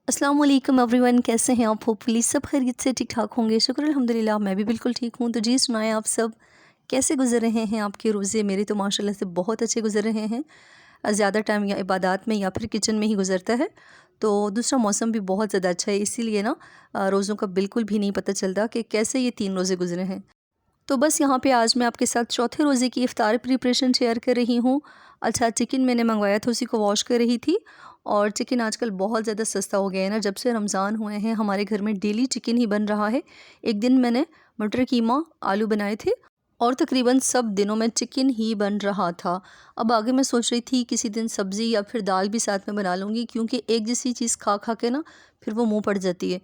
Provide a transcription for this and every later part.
अस्सलाम वालेकुम एवरीवन, कैसे हैं आप? होपफुली सब खैरियत से ठीक ठाक होंगे। शुक्र अल्हम्दुलिल्लाह, मैं भी बिल्कुल ठीक हूँ। तो जी सुनाएं, आप सब कैसे गुजर रहे हैं आपके रोज़े? मेरे तो माशाल्लाह से बहुत अच्छे गुजर रहे हैं। ज़्यादा टाइम या इबादत में या फिर किचन में ही गुजरता है। तो दूसरा मौसम भी बहुत ज़्यादा अच्छा है, इसीलिए ना रोज़ों का बिल्कुल भी नहीं पता चलता कि कैसे ये 3 रोज़े गुजरे हैं। तो बस यहाँ पे आज मैं आपके साथ चौथे रोज़े की इफ़्तार प्रिपरेशन शेयर कर रही हूँ। अच्छा, चिकन मैंने मंगवाया था, उसी को वॉश कर रही थी। और चिकन आजकल बहुत ज़्यादा सस्ता हो गया है ना, जब से रमज़ान हुए हैं हमारे घर में डेली चिकन ही बन रहा है। एक दिन मैंने मटर कीमा आलू बनाए थे और तकरीबन सब दिनों में चिकन ही बन रहा था। अब आगे मैं सोच रही थी किसी दिन सब्ज़ी या फिर दाल भी साथ में बना लूँगी, क्योंकि एक जैसी चीज़ खा खा के ना फिर वो मुँह पड़ जाती है।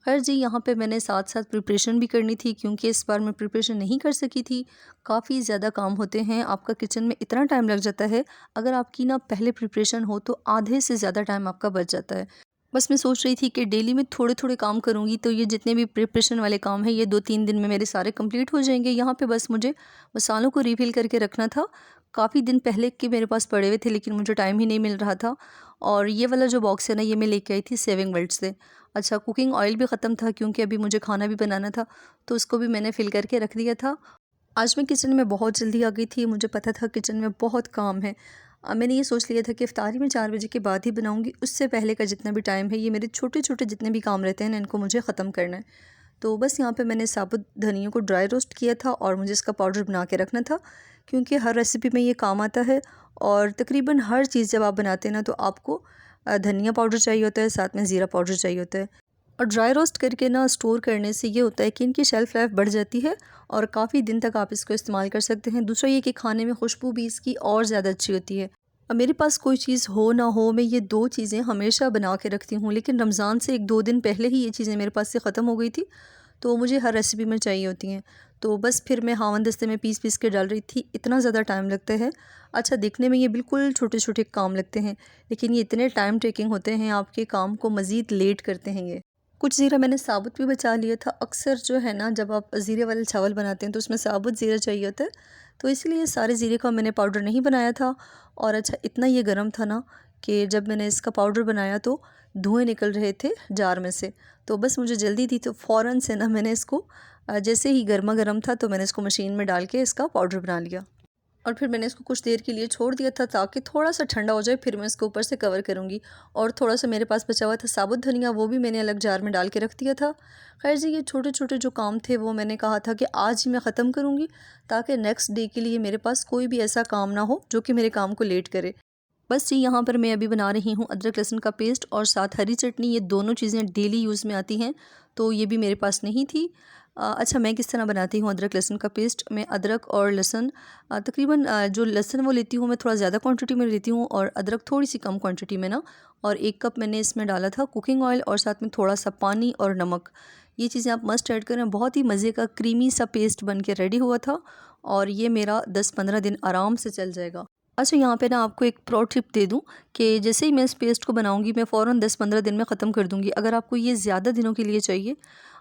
खैर जी, यहाँ पे मैंने साथ साथ प्रिपरेशन भी करनी थी, क्योंकि इस बार मैं प्रिपरेशन नहीं कर सकी थी। काफ़ी ज़्यादा काम होते हैं, आपका किचन में इतना टाइम लग जाता है। अगर आपकी ना पहले प्रिपरेशन हो तो आधे से ज़्यादा टाइम आपका बच जाता है। बस मैं सोच रही थी कि डेली में थोड़े थोड़े काम करूँगी तो ये जितने भी प्रिपरेशन वाले काम हैं ये 2-3 दिन में मेरे सारे कंप्लीट हो जाएंगे। यहाँ पे बस मुझे मसालों को रिफ़िल करके रखना था। काफ़ी दिन पहले के मेरे पास पड़े हुए थे, लेकिन मुझे टाइम ही नहीं मिल रहा था। और ये वाला जो बॉक्स है ना, ये मैं लेके आई थी सेविंग वर्ल्ड से। अच्छा, कुकिंग ऑयल भी ख़त्म था, क्योंकि अभी मुझे खाना भी बनाना था, तो उसको भी मैंने फ़िल करके रख दिया था। आज मैं किचन में बहुत जल्दी आ गई थी, मुझे पता था किचन में बहुत काम है। मैंने ये सोच लिया था कि इफ्तारी मैं 4 बजे के बाद ही बनाऊँगी, उससे पहले का जितना भी टाइम है ये मेरे छोटे-छोटे जितने भी काम रहते हैं ना, इनको मुझे ख़त्म करना है। तो बस यहाँ पे मैंने साबुत धनिया को ड्राई रोस्ट किया था और मुझे इसका पाउडर बना के रखना था, क्योंकि हर रेसिपी में ये काम आता है। और तकरीबन हर चीज़ जब आप बनाते हैं ना, तो आपको धनिया पाउडर चाहिए होता है, साथ में ज़ीरा पाउडर चाहिए होता है। और ड्राई रोस्ट करके ना स्टोर करने से ये होता है कि इनकी शेल्फ़ लाइफ बढ़ जाती है और काफ़ी दिन तक आप इसको इस्तेमाल कर सकते हैं। दूसरा ये कि खाने में खुशबू भी इसकी और ज़्यादा अच्छी होती है। अब मेरे पास कोई चीज़ हो ना हो, मैं ये 2 चीज़ें हमेशा बना के रखती हूँ, लेकिन रमज़ान से 1-2 दिन पहले ही ये चीज़ें मेरे पास से ख़त्म हो गई थी, तो मुझे हर रेसिपी में चाहिए होती हैं। तो बस फिर मैं हावन-दस्ते में पीस-पीस के डाल रही थी, इतना ज़्यादा टाइम लगता है। अच्छा, दिखने में ये बिल्कुल छोटे-छोटे काम लगते हैं, लेकिन ये इतने टाइम टेकिंग होते हैं, आपके काम को मज़ीद लेट करते हैं ये। कुछ ज़ीरा मैंने साबुत भी बचा लिया था। अक्सर जो है ना, जब आप ज़ीरे वाले चावल बनाते हैं तो उसमें साबुत ज़ीरा चाहिए होता है, तो इसलिए सारे ज़ीरे का मैंने पाउडर नहीं बनाया था। और अच्छा, इतना ये गर्म था ना कि जब मैंने इसका पाउडर बनाया तो धुएँ निकल रहे थे जार में से। तो बस मुझे जल्दी थी, तो फ़ौरन से ना मैंने इसको जैसे ही गरमा-गरम था तो मैंने इसको मशीन में डाल के इसका पाउडर बना लिया। और फिर मैंने इसको कुछ देर के लिए छोड़ दिया था, ताकि थोड़ा-सा ठंडा हो जाए, फिर मैं इसको ऊपर से कवर करूँगी। और थोड़ा-सा मेरे पास बचा हुआ था साबुत धनिया, वो भी मैंने अलग जार में डाल के रख दिया था। ख़ैर जी, ये छोटे-छोटे जो काम थे वो मैंने कहा था कि आज ही मैं ख़त्म करूँगी, ताकि नेक्स्ट डे के लिए मेरे पास कोई भी ऐसा काम ना हो जो कि मेरे काम को लेट करे। बस जी, यहाँ पर मैं अभी बना रही हूँ अदरक लहसुन का पेस्ट और साथ हरी चटनी। ये दोनों चीज़ें डेली यूज़ में आती हैं, तो ये भी मेरे पास नहीं थी। अच्छा, मैं किस तरह बनाती हूँ अदरक लहसुन का पेस्ट? मैं अदरक और लहसुन तकरीबन जो लहसुन वो लेती हूँ मैं थोड़ा ज़्यादा क्वांटिटी में लेती हूँ, और अदरक थोड़ी सी कम क्वांटिटी में ना। और 1 कप मैंने इसमें डाला था कुकिंग ऑयल, और साथ में थोड़ा सा पानी और नमक। ये चीज़ें आप मस्ट ऐड करें। बहुत ही मज़े का क्रीमी सा पेस्ट बन के रेडी हुआ था, और ये मेरा 10-15 दिन आराम से चल जाएगा। अच्छा, यहाँ पे ना आपको एक प्रो टिप दे दूँ कि जैसे ही मैं इस पेस्ट को बनाऊँगी, मैं फ़ौरन 10-15 दिन में ख़त्म कर दूँगी। अगर आपको ये ज़्यादा दिनों के लिए चाहिए,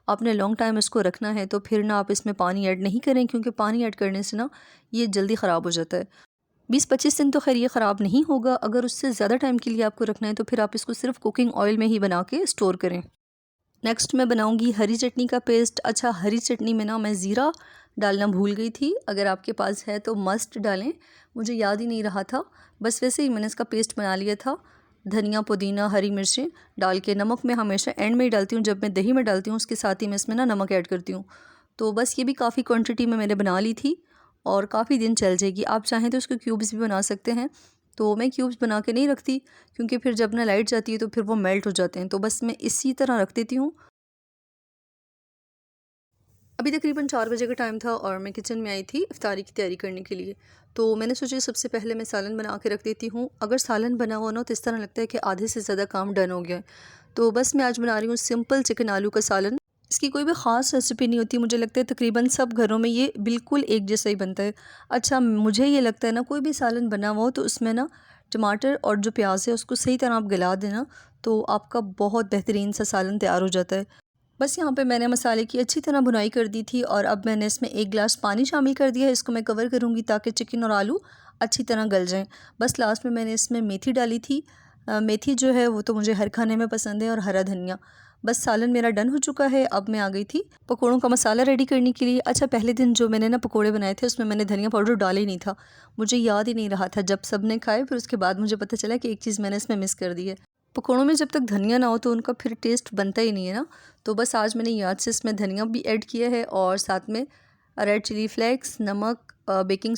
आपने लॉन्ग टाइम इसको रखना है, तो फिर ना आप इसमें पानी ऐड नहीं करें, क्योंकि पानी ऐड करने से ना ये जल्दी ख़राब हो जाता है। 20-25 दिन तो ख़ैर ये ख़राब नहीं होगा। अगर उससे ज़्यादा टाइम के लिए आपको रखना है तो फिर आप इसको सिर्फ़ कुकिंग ऑयल में ही बना के स्टोर करें। नेक्स्ट मैं बनाऊंगी हरी चटनी का पेस्ट। अच्छा, हरी चटनी में ना मैं ज़ीरा डालना भूल गई थी। अगर आपके पास है तो मस्ट डालें, मुझे याद ही नहीं रहा था। बस वैसे ही मैंने इसका पेस्ट बना लिया था। धनिया, पुदीना, हरी मिर्चें डाल के, नमक मैं हमेशा एंड में ही डालती हूँ, जब मैं दही में डालती हूँ उसके साथ ही मैं इसमें ना नमक ऐड करती हूँ। तो बस ये भी काफ़ी क्वान्टिटी में मैंने बना ली थी और काफ़ी दिन चल जाएगी। आप चाहें तो इसके क्यूब्स भी बना सकते हैं, तो मैं क्यूब्स बना के नहीं रखती, क्योंकि फिर जब ना लाइट जाती है तो फिर वो मेल्ट हो जाते हैं। तो बस मैं इसी तरह रख देती हूँ। अभी तकरीबन 4 बजे का टाइम था और मैं किचन में आई थी इफ्तारी की तैयारी करने के लिए। तो मैंने सोचा सबसे पहले मैं सालन बना के रख देती हूँ। अगर सालन बना हुआ ना तो इस तरह लगता है कि आधे से ज़्यादा काम डन हो गया है। तो बस मैं आज बना रही हूँ सिंपल चिकन आलू का सालन। इसकी कोई भी ख़ास रेसिपी नहीं होती, मुझे लगता है तकरीबन सब घरों में ये बिल्कुल एक जैसा ही बनता है। अच्छा, मुझे ये लगता है ना, कोई भी सालन बना हुआ हो तो उसमें ना टमाटर और जो प्याज है उसको सही तरह आप गला देना, तो आपका बहुत बेहतरीन सा सालन तैयार हो जाता है। बस यहाँ पे मैंने मसाले की अच्छी तरह भुनाई कर दी थी और अब मैंने इसमें 1 गिलास पानी शामिल कर दिया है। इसको मैं कवर करूँगी ताकि चिकन और आलू अच्छी तरह गल जाएं। बस लास्ट में मैंने इसमें मेथी डाली थी, मेथी जो है वो तो मुझे हर खाने में पसंद है, और हरा धनिया। बस सालन मेरा डन हो चुका है। अब मैं आ गई थी पकौड़ों का मसाला रेडी करने के लिए। अच्छा, पहले दिन जो मैंने ना पकौड़े बनाए थे उसमें मैंने धनिया पाउडर डाला ही नहीं था, मुझे याद ही नहीं रहा था। जब सब ने खाए फिर उसके बाद मुझे पता चला कि एक चीज़ मैंने इसमें मिस कर दी है। पकौड़ों में जब तक धनिया ना हो तो उनका फिर टेस्ट बनता ही नहीं है ना। तो बस आज मैंने याद से इसमें धनिया भी ऐड किया है, और साथ में रेड चिली फ्लेक्स, नमक, बेकिंग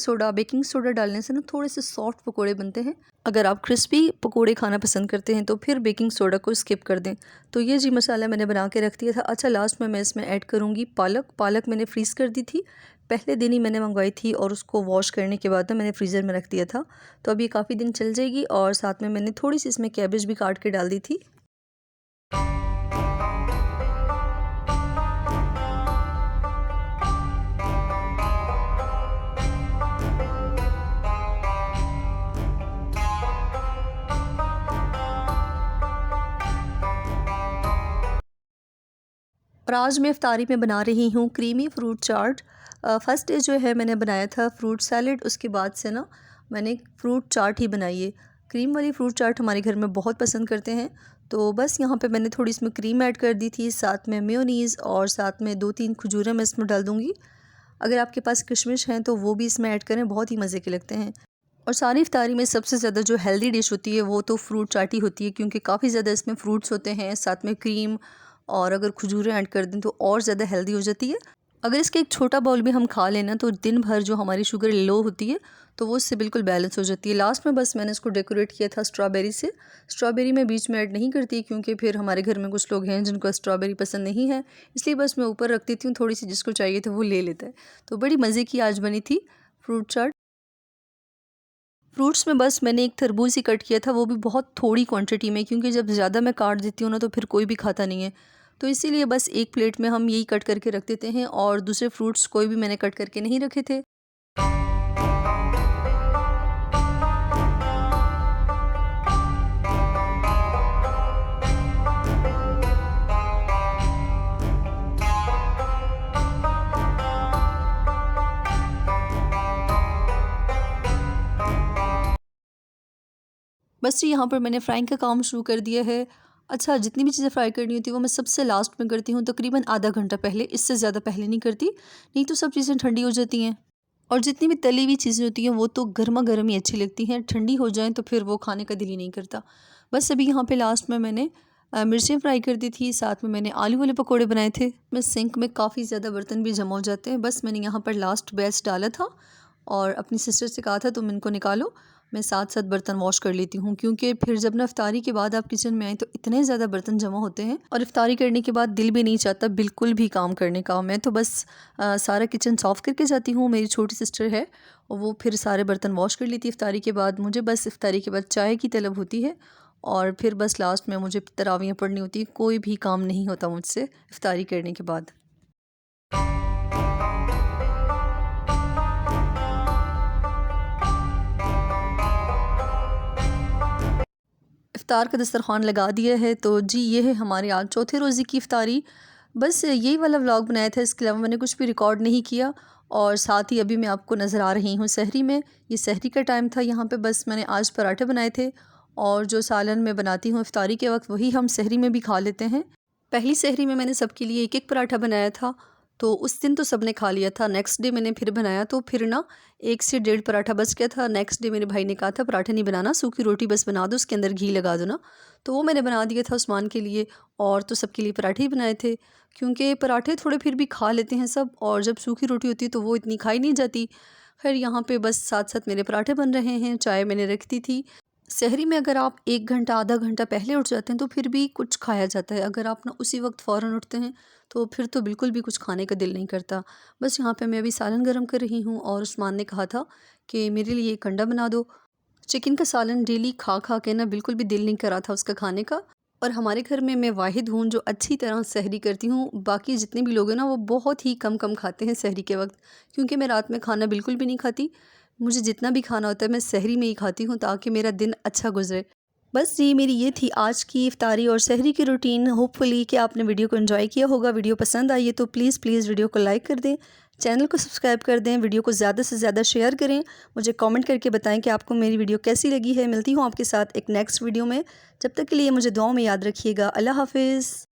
सोडा डालने से ना थोड़े से सॉफ्ट पकोड़े बनते हैं। अगर आप क्रिस्पी पकोड़े खाना पसंद करते हैं तो फिर बेकिंग सोडा को स्किप कर दें। तो ये जी मसाला मैंने बना के रख दिया था। अच्छा, लास्ट में मैं इसमें ऐड करूँगी पालक मैंने फ्रीज़ कर दी थी, पहले दिन ही मैंने मंगवाई थी, और उसको वॉश करने के बाद ना मैंने फ्रीज़र में रख दिया था। तो अब ये काफ़ी दिन चल जाएगी। और साथ में मैंने थोड़ी सी इसमें कैबेज भी काट के डाल दी थी। और आज मैं इफ्तारी में बना रही हूँ क्रीमी फ्रूट चाट। फ़र्स्ट डे जो है मैंने बनाया था फ्रूट सैलेड, उसके बाद से ना मैंने फ्रूट चाट ही बनाई है। क्रीम वाली फ्रूट चाट हमारे घर में बहुत पसंद करते हैं। तो बस यहाँ पे मैंने थोड़ी इसमें क्रीम ऐड कर दी थी, साथ में मेयोनीज़, और साथ में 2-3 खजूरें मैं इसमें डाल दूँगी। अगर आपके पास किशमिश हैं तो वो भी इसमें ऐड करें, बहुत ही मज़े के लगते हैं। और सारी इफ्तारी में सबसे ज़्यादा जो हेल्दी डिश होती है वो तो फ्रूट चाट ही होती है, क्योंकि काफ़ी ज़्यादा इसमें फ्रूट्स होते हैं, साथ में क्रीम, और अगर खजूरें ऐड कर दें तो और ज़्यादा हेल्दी हो जाती है। अगर इसका एक छोटा बाउल भी हम खा लेना तो दिन भर जो हमारी शुगर लो होती है तो वो इससे बिल्कुल बैलेंस हो जाती है। लास्ट में बस मैंने इसको डेकोरेट किया था स्ट्रॉबेरी से। स्ट्रॉबेरी मैं बीच में ऐड नहीं करती, क्योंकि फिर हमारे घर में कुछ लोग हैं जिनको स्ट्रॉबेरी पसंद नहीं है, इसलिए बस मैं ऊपर रख देती हूँ, थोड़ी सी जिसको चाहिए तो वो ले लेता है। तो बड़ी मज़े की आज बनी थी फ्रूट चाट। फ्रूट्स में बस मैंने एक तरबूज ही कट किया था, वो भी बहुत थोड़ी क्वांटिटी में, क्योंकि जब ज़्यादा मैं काट देती हूँ ना तो फिर कोई भी खाता नहीं है। तो इसीलिए बस एक प्लेट में हम यही कट करके रख देते हैं, और दूसरे फ्रूट्स कोई भी मैंने कट करके नहीं रखे थे। बस यहाँ पर मैंने फ्राइंग का काम शुरू कर दिया है। अच्छा, जितनी भी चीज़ें फ्राई करनी होती है वो मैं सबसे लास्ट में करती हूँ, तकरीबन आधा घंटा पहले, इससे ज़्यादा पहले नहीं करती, नहीं तो सब चीज़ें ठंडी हो जाती हैं। और जितनी भी तली हुई चीज़ें होती हैं वो तो गर्मा गर्म ही अच्छी लगती हैं, ठंडी हो जाएं तो फिर वो खाने का दिल ही नहीं करता। बस अभी यहाँ पे लास्ट में मैंने मिर्चें फ्राई कर दी थी, साथ में मैंने आलू वाले पकोड़े बनाए थे। मैं सिंक में काफ़ी ज़्यादा बर्तन भी जमा हो जाते हैं, बस मैंने यहाँ पर लास्ट बैच डाला था और अपनी सिस्टर से कहा था तुम इनको निकालो, मैं साथ साथ बर्तन वॉश कर लेती हूँ, क्योंकि फिर जब ना इफ्तारी के बाद आप किचन में आए तो इतने ज़्यादा बर्तन जमा होते हैं, और इफ्तारी करने के बाद दिल भी नहीं चाहता बिल्कुल भी काम करने का। मैं तो बस सारा किचन साफ़ करके जाती हूँ, मेरी छोटी सिस्टर है और वो फिर सारे बर्तन वॉश कर लेती है इफ्तारी के बाद। मुझे बस इफ्तारी के बाद चाय की तलब होती है, और फिर बस लास्ट में मुझे तरावियाँ पढ़नी होती है। कोई भी काम नहीं होता मुझसे इफ्तारी करने के बाद। इफ़्तार का दस्तरख़्वान लगा दिया है। तो जी, ये है हमारे आज चौथे रोज़े की इफ़्तारी। बस यही वाला व्लॉग बनाया था, इसके अलावा मैंने कुछ भी रिकॉर्ड नहीं किया। और साथ ही अभी मैं आपको नज़र आ रही हूँ सहरी में। ये सहरी का टाइम था यहाँ पे। बस मैंने आज पराठे बनाए थे, और जो सालन मैं बनाती हूँ इफ़्तारी के वक्त वही हम सहरी में भी खा लेते हैं। पहली सहरी में मैंने सबके लिए एक एक पराठा बनाया था, तो उस दिन तो सबने खा लिया था। नेक्स्ट डे मैंने फिर बनाया तो फिर ना 1 से 1.5 पराठा बच गया था। नेक्स्ट डे मेरे भाई ने कहा था पराठा नहीं बनाना, सूखी रोटी बस बना दो, उसके अंदर घी लगा दो ना। तो वो मैंने बना दिया था उस्मान के लिए, और तो सबके लिए पराठे ही बनाए थे, क्योंकि पराठे थोड़े फिर भी खा लेते हैं सब, और जब सूखी रोटी होती है तो वो इतनी खाई नहीं जाती। खैर, यहाँ पे बस साथ साथ मेरे पराठे बन रहे हैं, चाय मैंने रख दी थी। सहरी में अगर आप 1 घंटा आधा घंटा पहले उठ जाते हैं तो फिर भी कुछ खाया जाता है। अगर आप ना उसी वक्त फ़ौरन उठते हैं तो फिर तो बिल्कुल भी कुछ खाने का दिल नहीं करता। बस यहाँ पे मैं अभी सालन गरम कर रही हूँ, और उस्मान ने कहा था कि मेरे लिए एक अंडा बना दो। चिकन का सालन डेली खा खा के ना बिल्कुल भी दिल नहीं करा था उसका खाने का। और हमारे घर में मैं वाहिद हूँ जो अच्छी तरह सहरी करती हूँ। बाकी जितने भी लोग हैं ना वो बहुत ही कम कम खाते हैं सहरी के वक्त, क्योंकि मैं रात में खाना बिल्कुल भी नहीं खाती। मुझे जितना भी खाना होता है मैं सहरी में ही खाती हूँ, ताकि मेरा दिन अच्छा गुजरे। बस जी, मेरी ये थी आज की इफ्तारी और सहरी की रूटीन। होपफुली कि आपने वीडियो को एंजॉय किया होगा। वीडियो पसंद आई है तो प्लीज़ वीडियो को लाइक कर दें। चैनल को सब्सक्राइब कर दें, वीडियो को ज़्यादा से ज़्यादा शेयर करें। मुझे कमेंट करके बताएं कि आपको मेरी वीडियो कैसी लगी है। मिलती हूँ आपके साथ एक नेक्स्ट वीडियो में। जब तक के लिए मुझे दुआओं में याद रखिएगा। अल्लाह हाफ़िज़।